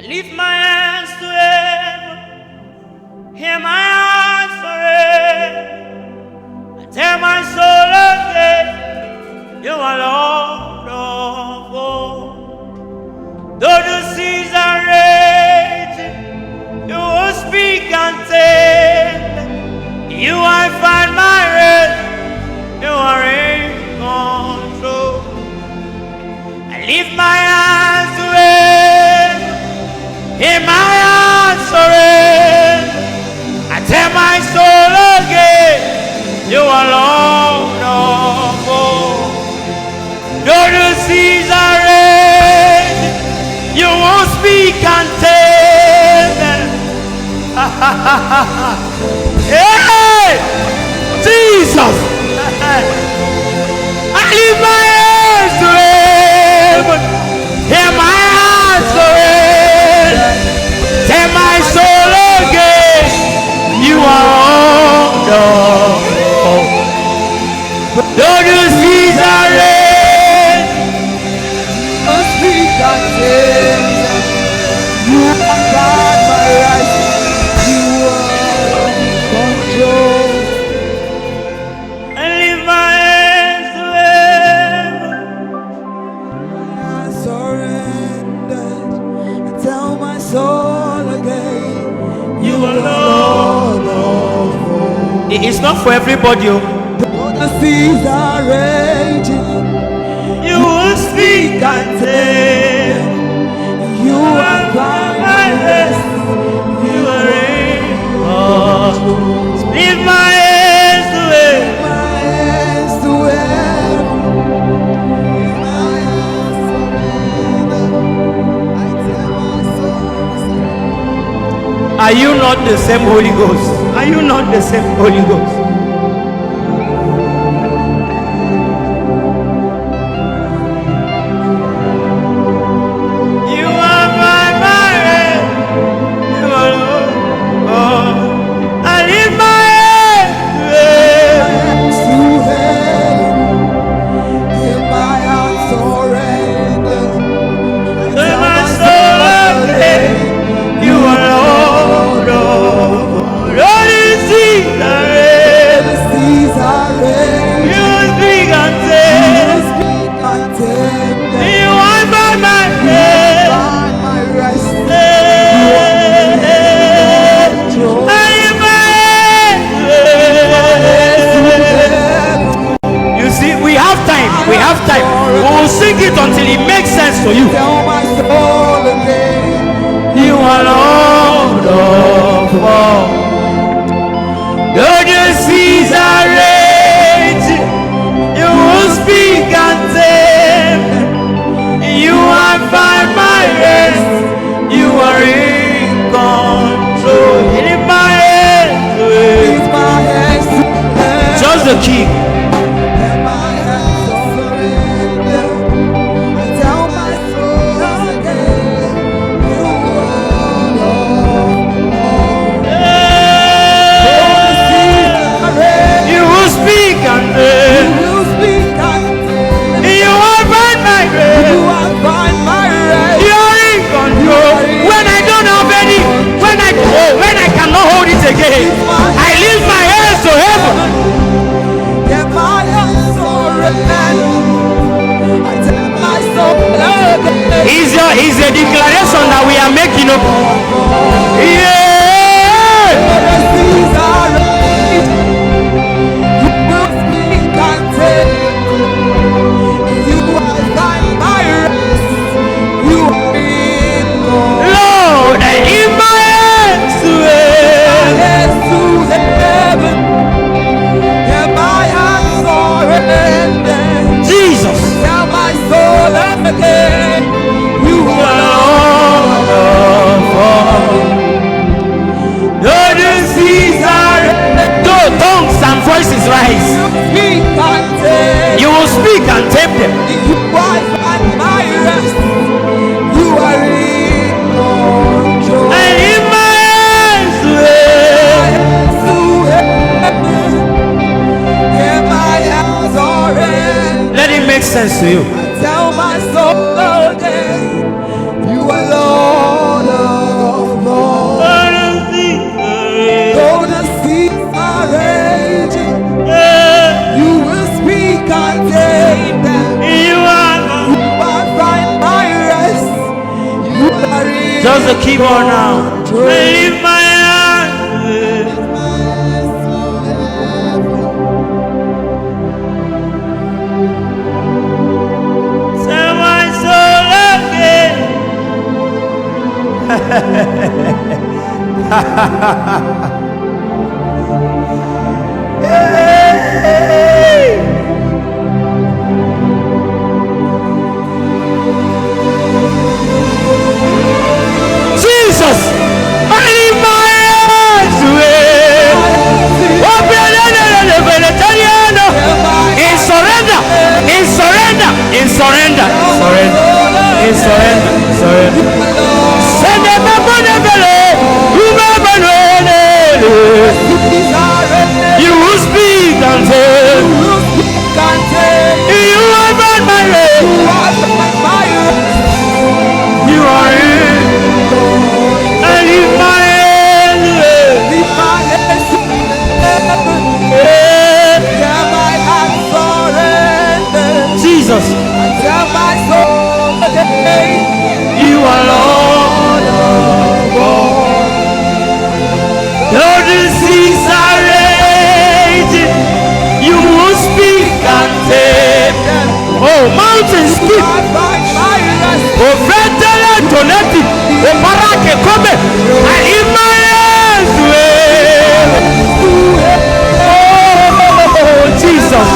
Lift my hands to heaven, hear my heart forever. I tell my soul again, you are Lord of all. Though the seas are raging, you will speak and tell. You I find my rest, you are in control. I lift my hands to heaven, in my heart surrender. I tell my soul again, you are Lord of all. Though the seas are raging, you won't speak and tell them. Hey, Jesus! I lift my hands to heaven, hear my heart surrender. Tell my soul again, you are wonderful. Though the seas are red, don't speak and tell them. You are God, my right. You are in control. I lift my hands to heaven, I surrendered. I tell my soul again, you are Lord of all. It's not for everybody. Though the seas are raging, you will speak and tell. You are by my rest, you are in control. Lift my hands to heaven, my hands to heaven, my hands surrender. I tell my soul. Are you not the same Holy Ghost? Are you not the same Holy Ghost? You are my rest, you are Lord. Oh, I lift my hands to heaven, in my heart surrender. Tell my soul again, you are Lord of all. Lord, the seas are red, the seas are red. You speak and tell, you are by my rest, my rest. I lift my hands. You see, we have time. We have time. We will sing it until it makes sense to you. Tell my soul again, you are Lord of all. Though the seas are raging, you will speak and tell. You are by my rest, you are in control. Lift my hands to heaven. Just the key. You will speak and tell. You are by my rest, you are in control. When I don't have any, when I cannot hold it again, I lift my hands to heaven. Is a declaration that we are making up. Yeah. Lord, I lift my hands to heaven, and my heart surrender. Jesus, tell my soul again, you are Lord of all. Just the keyboard now. I lift my hands. Tell my soul again. Jesus, I lift my hands in surrender, in surrender, in surrender, in surrender, in surrender. Send them up on the belly, you will speak and say, you are not my way, you are in. I lift my hands, Jesus, you are Lord of all. Though the seas are raging, you will speak and tame them. Oh, mountains keep. Oh, Fetele Tonati. Oh, Barake come. I lift my hands. Oh, Jesus.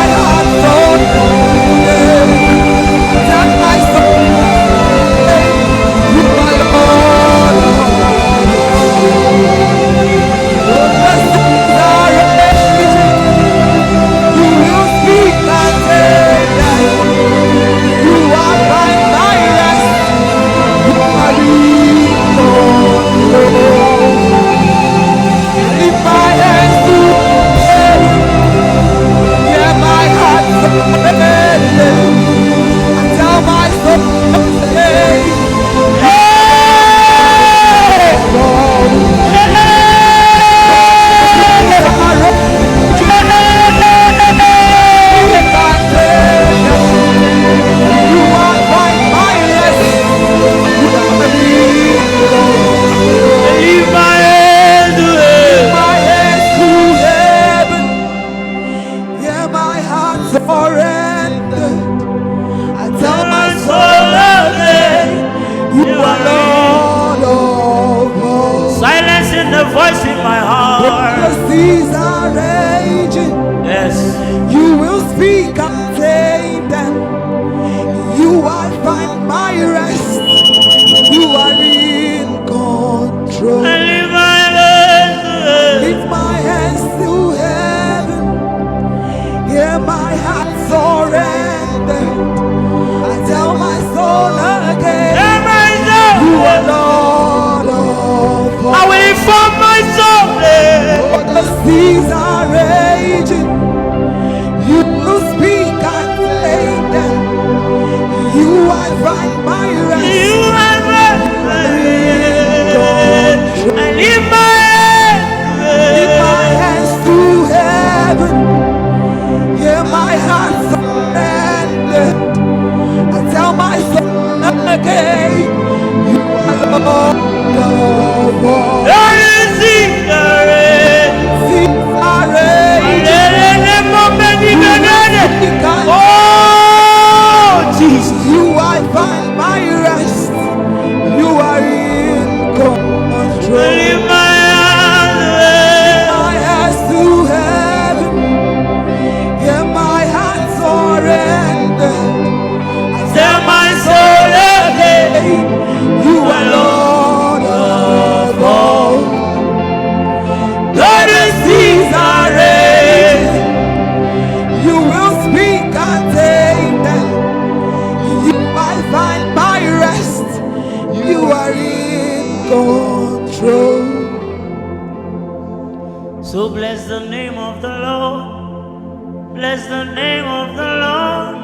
So bless the name of the Lord. Bless the name of the Lord.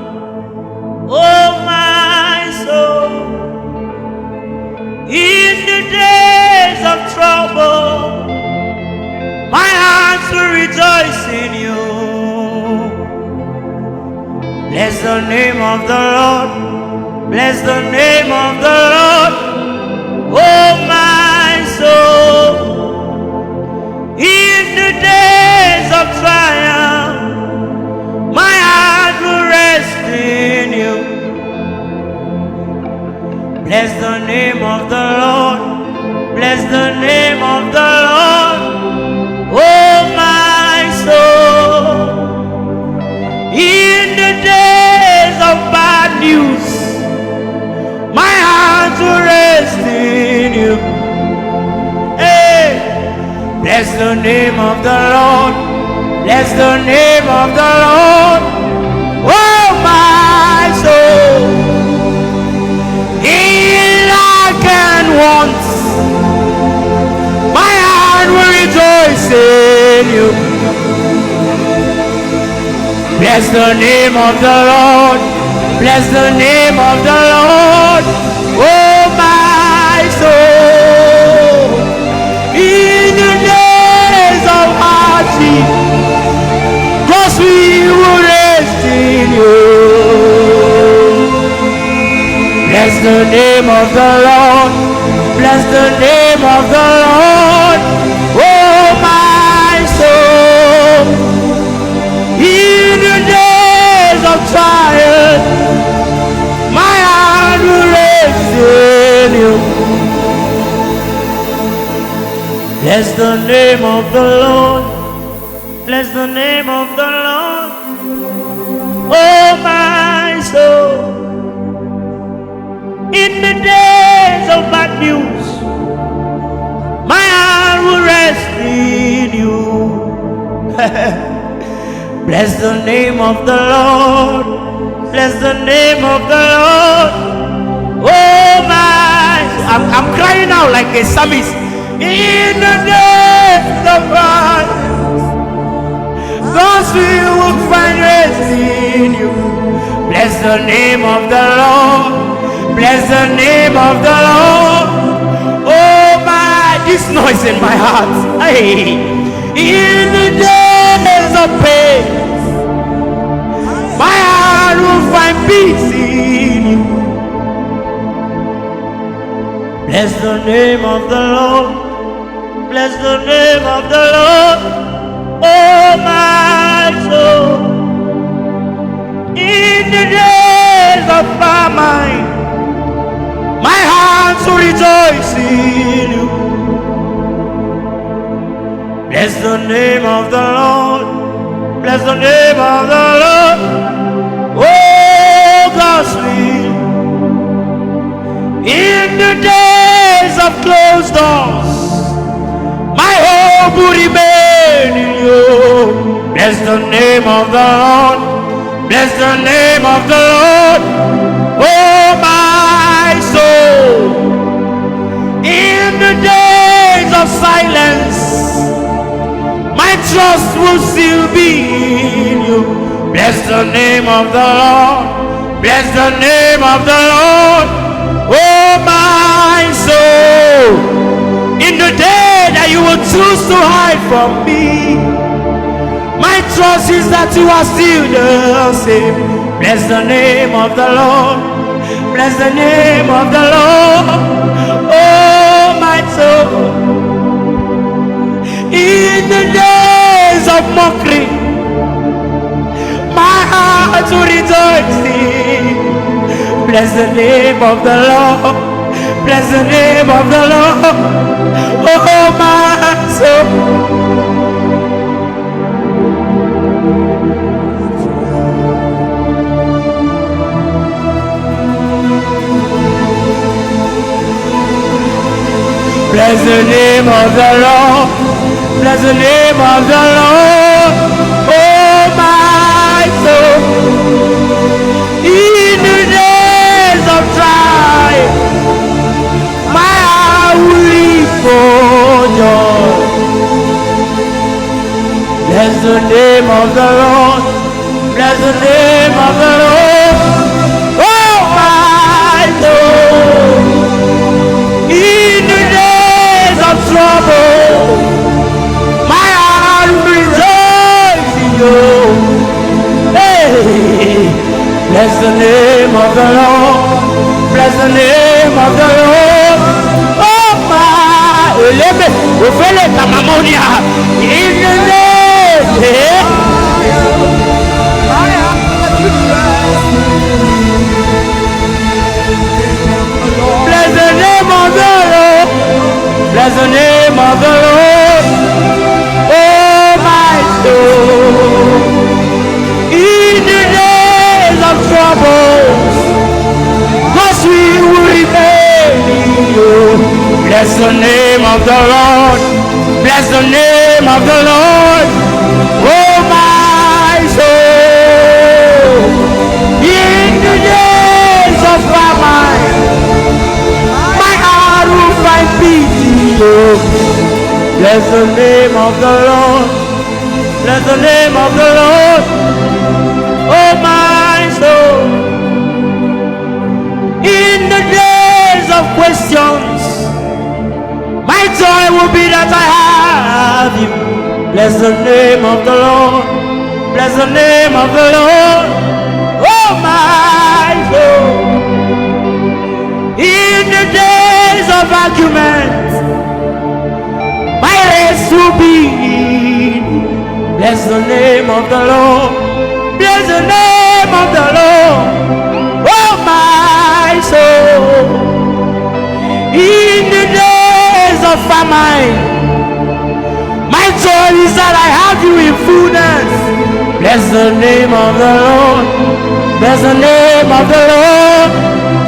Oh my soul. In the days of trouble, my heart will rejoice in you. Bless the name of the Lord. Bless the name of the Lord. Oh Bless the name of the Lord. Bless the name of the Lord. Oh my soul. In the days of bad news, my hands will rest in you. Hey, bless the name of the Lord. Bless the name of the Lord. Oh my soul. In lack and want, my heart will rejoice in you. Bless the name of the Lord. Bless the name of the Lord. Oh my soul. In the days of hardship, Godswill will rest in you. Bless the name of the Lord. Bless the name of the Lord. Oh my soul. In the days of trial, my heart will rest in you. Bless the name of the Lord. Bless the name of the Lord. Oh my soul. In the days of bad news, my heart will rest in you. Bless the name of the Lord. Bless the name of the Lord. Oh my, I'm crying out like a psalmist. In the days of bad, Godswill will find rest in you. Bless the name of the Lord. Bless the name of the Lord. Oh my, this noise in my heart. Hey, in the days of pain, my heart will find peace in you. Bless the name of the Lord. Bless the name of the Lord. Oh my soul. In the days of famine, my heart will rejoice in you. Bless the name of the Lord. Bless the name of the Lord. Oh, Godswill. In the days of closed doors, my hope will remain in you. Bless the name of the Lord. Bless the name of the Lord. Oh, my soul. In the days of silence, my trust will still be in you. Bless the name of the Lord. Bless the name of the Lord. Oh my soul. In the day that you will choose to hide from me, my trust is that you are still the same. Bless the name of the Lord. Bless the name of the Lord. Oh my soul. In the days of mockery, my heart will rejoice in. Bless the name of the Lord. Bless the name of the Lord. Oh my soul. Bless the name of the Lord. Bless the name of the Lord. Oh my soul. In the days of trial, my heart will leap for joy. Bless the name of the Lord. Bless the name of the Lord. Oh my soul. In the days of trouble, my heart will rejoice in you. Hey, bless the name of the Lord. Bless the name of the Lord. Oh my, eleme, ofele kamamonia. In the name, bless Bless the name of the Lord. Oh my soul. In the days of troubles, Godswill will remain in you. Bless the name of the Lord. Bless the name of the Lord. Oh my soul. In the days of famine, my heart will find peace in you. Bless the name of the Lord. Bless the name of the Lord. Oh my soul. In the days of questions, my joy will be that I have you. Bless the name of the Lord. Bless the name of the Lord. Oh my soul. In the days of argument, my race will be in. Bless the name of the Lord. Bless the name of the Lord. Oh my soul. In the days of famine, my joy is that I have you in fullness. Bless the name of the Lord. Bless the name of the Lord.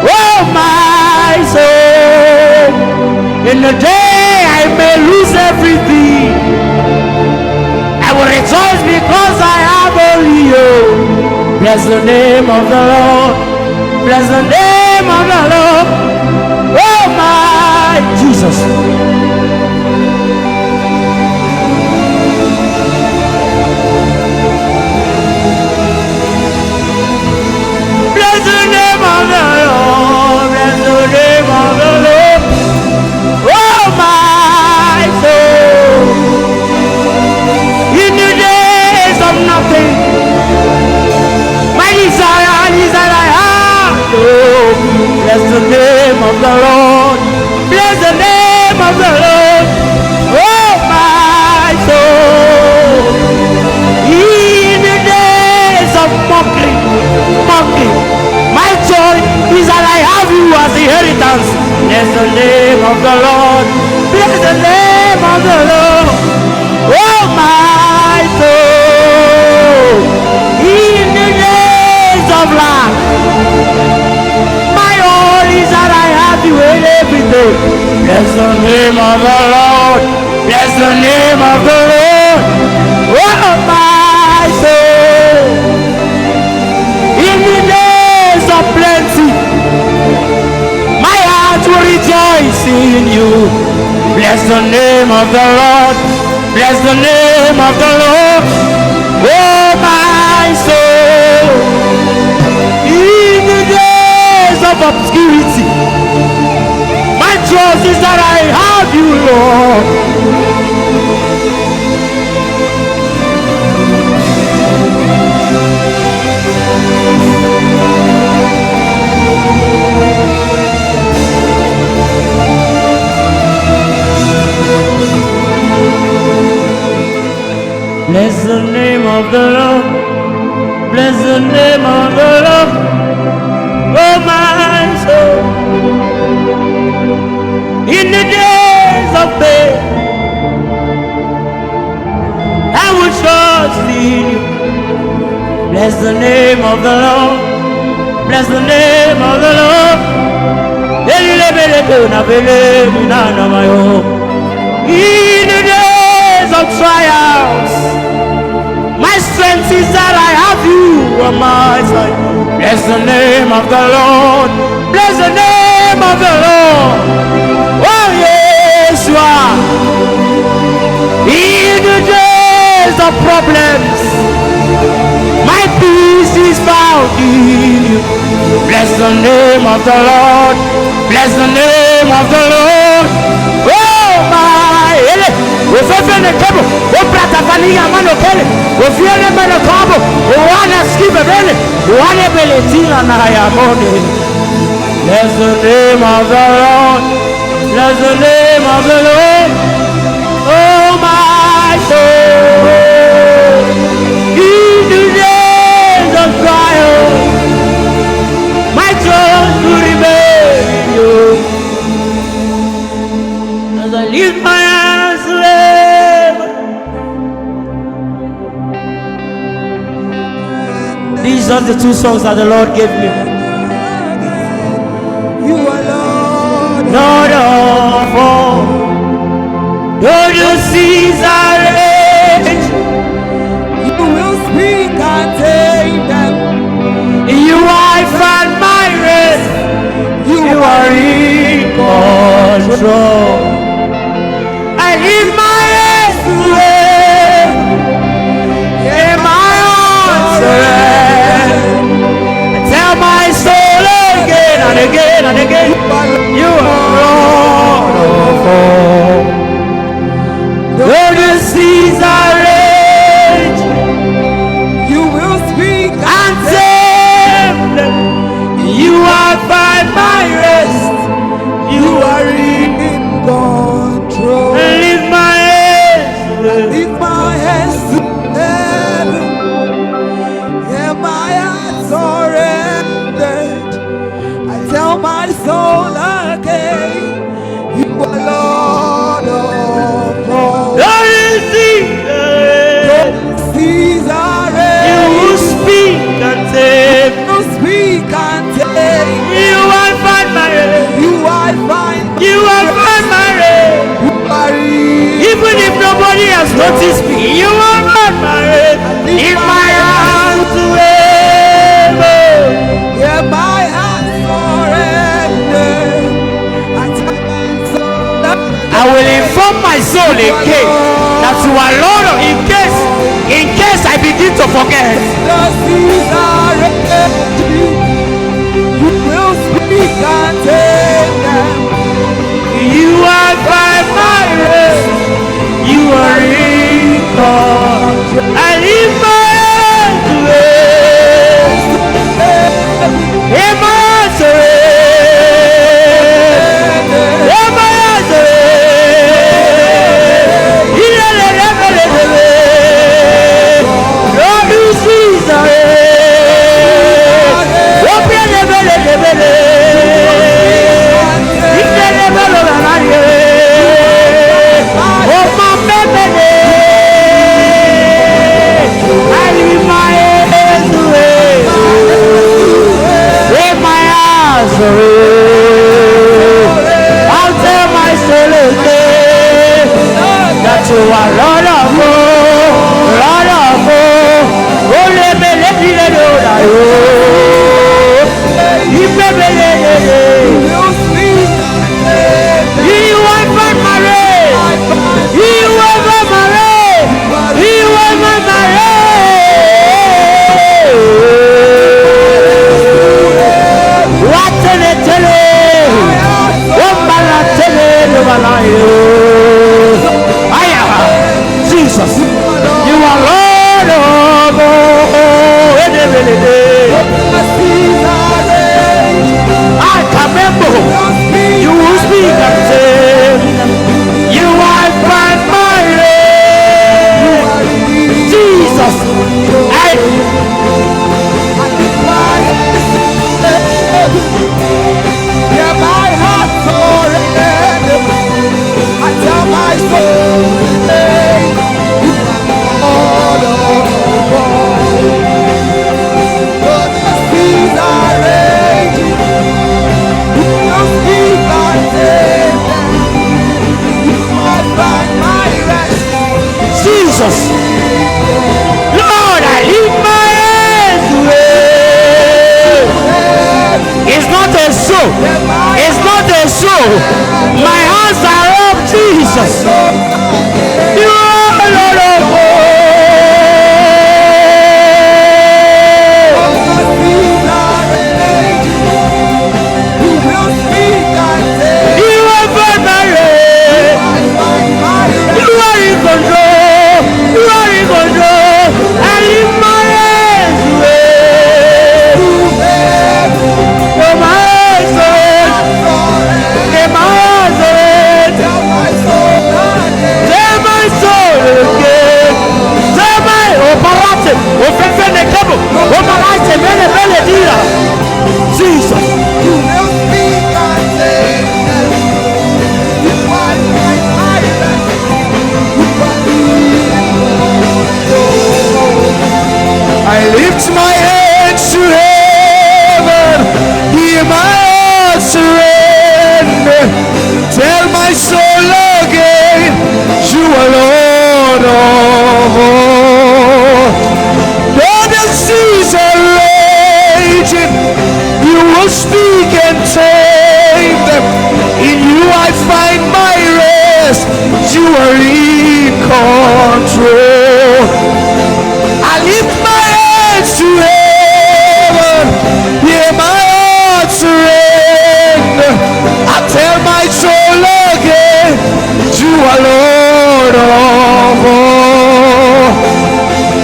Oh my soul. In the day I may lose everything, I will rejoice because I have only you. Bless the name of the Lord. Bless the name of the Lord. Oh my Jesus. Bless the name of the Lord. Bless the name of the Lord. Oh my soul. In the days of nothing, my desire is that I have you. Bless the name of the Lord. Bless the name of the Lord. Oh my soul. In the days of mockery, my joy is that I have you as inheritance. Bless the name of the Lord. Bless the name of the Lord. Oh my soul. In the days of lack, my all is that I have you in everything. Bless the name of the Lord. Bless the name of the Lord. Oh my soul. In the days of plenty, my heart will rejoice in you. Bless the name of the Lord. Bless the name of the Lord. Oh my soul. In the days of obscurity, my trust is that I have you, Lord. Bless the name of the Lord. Bless the name of the Lord. Oh my soul. In the days of pain, I will trust in you. Bless the name of the Lord. Bless the name of the Lord. In the days of trials, my strength is that I have you on my side. Bless the name of the Lord. Bless the name of the Lord. Oh yes, you are. In the days of problems, my peace is found in you. Bless the name of the Lord. Bless the name of the Lord. Oh my. Ofefene kabo, oprata fania mano kele, ofiele mano kabo, owana skibe bele, owane bele tina na yamone. Bless the name of the Lord. Bless the name of the Lord. Oh my soul. In the days of trial, my trust will remain in you. As I live just the 2 songs that the Lord gave me. You are Lord. Lord of all. Though the seas are raged, You will speak and tame them. you I find my rest. You are in control. I lift my hands to heaven, and my heart surrender. I tell my soul again and again and again, you are Lord of all. Though the seas are raging, You will speak and tame them, you are by my rest. You are in control. lift my hands. Lift my hands to heaven. Yeah, my heart surrendered. I tell my soul again, You are Lord of all. Though the seas are Seas are you will ready. speak and tame. You speak and take. You are by my rest. You I find. You are by my rest. You are in. Even if nobody has noticed me, you are by my rest. In my hands to heaven. Yeah, my heart surrendered. I tell my soul I will inform my soul again that you are Lord of, in case I begin to forget. the seas are ready. You will speak and take them. You are by my rest. You are in control. I lift my hands to heaven. In my hands to heaven. In my hands to heaven. Lord, you see the rain. Open the belly. I'll tell my soul again that you are Lord of all, Lord of all. Oh, let me know that you will speak and take them. you are my marriage. You are my marriage. You are my marriage. What in it? Jesus, you are Lord of all. The seas are ready. I can remember you will speak and say, you are by my name. Jesus, Yeah, my heart surrendered. I tell my soul today, You are Lord of all. But the seas are raging. You will speak and take them. You are by my rest. Jesus, Lord, I lift my hands to heaven. It's not a show. It's not a show. My hands are up, Jesus. You are Lord of all. The seas are raging. You will speak and take. You are by my reign. You are in control. You are in control. I lift my hands to heaven. Oh, my hands are in my hands are in. are in control. I lift my hands to heaven, hear my heart surrender. I tell my soul again, you are Lord of all.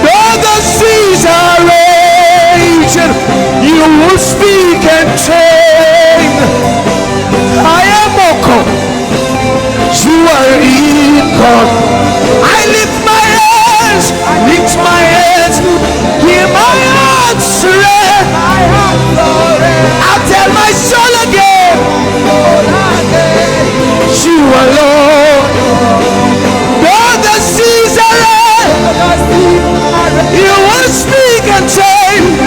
Though the seas are raging, you will speak and change. I am Moko, you are in God. I lift my hands, hear my heart surrender. I'll tell my soul again, you are Lord. Though the seas are red, you will speak and change.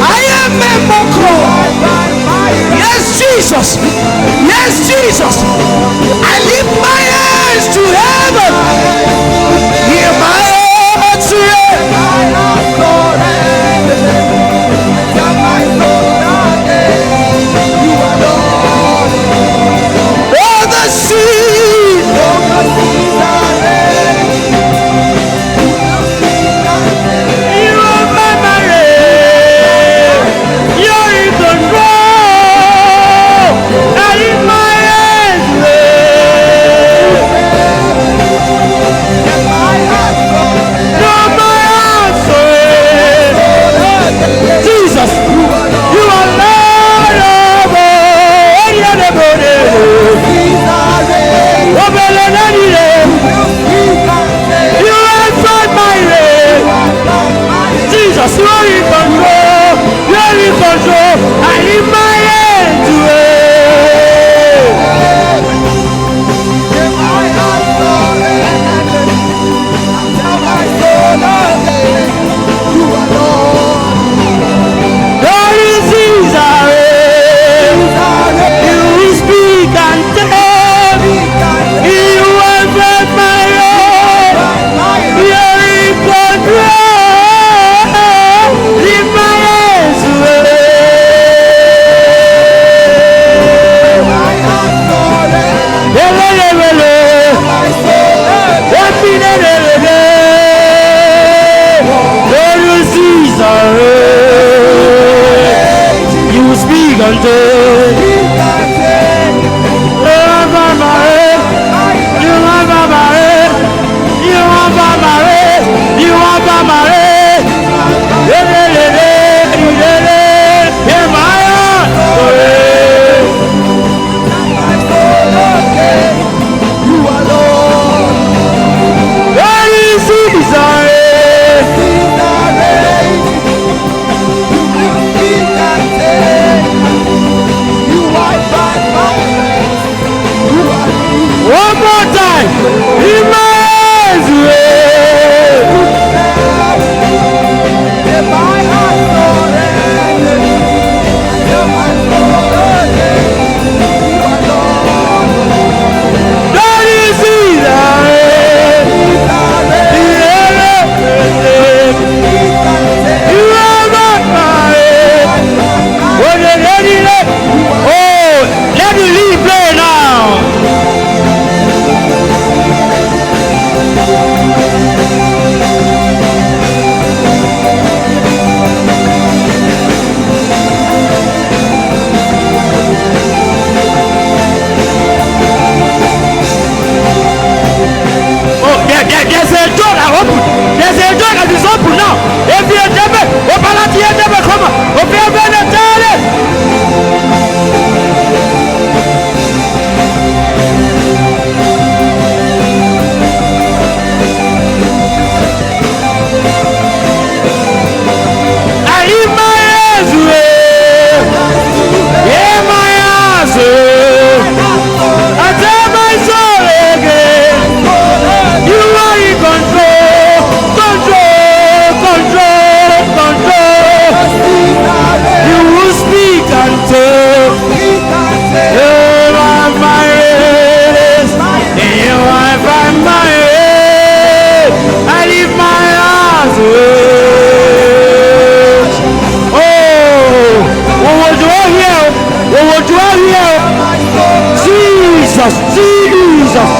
I am a Moko. Yes, Jesus. Yes, Jesus. I lift my hands to heaven. Hear my heart oh, the sea. You are my marriage. You're in control. I lift my hands. No, my heart Jesus, you are Lord of all. You answered my name. Jesus, you are in control. You are in control. I lift my hand to Jesus, Jesus.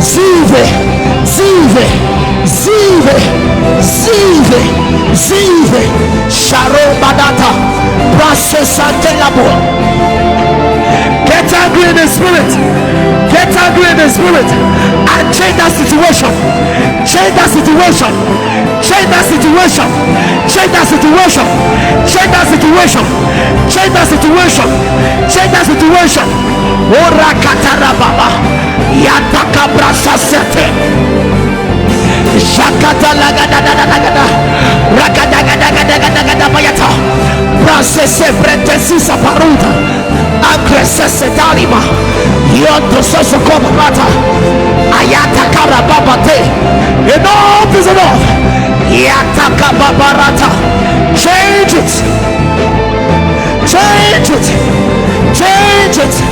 Zive, zive, zive, zive, zive, Sharobadata, Brasesantelabo. Get angry in the spirit. Get angry in the spirit and change that situation. Change that situation. Change that situation. Change that situation. Change that situation. Change that situation. Change that situation. Ora katarababa. Yataka brasa sete. Shakata lagadadadagada. Rakadagadagadagadagada bayata. Brasa sebrete sisa paruta. Agresese dalima. Yoto soso kobarata. Ayata karababate. Enough is enough. Yataka babarata. Change it. Change it. Change it.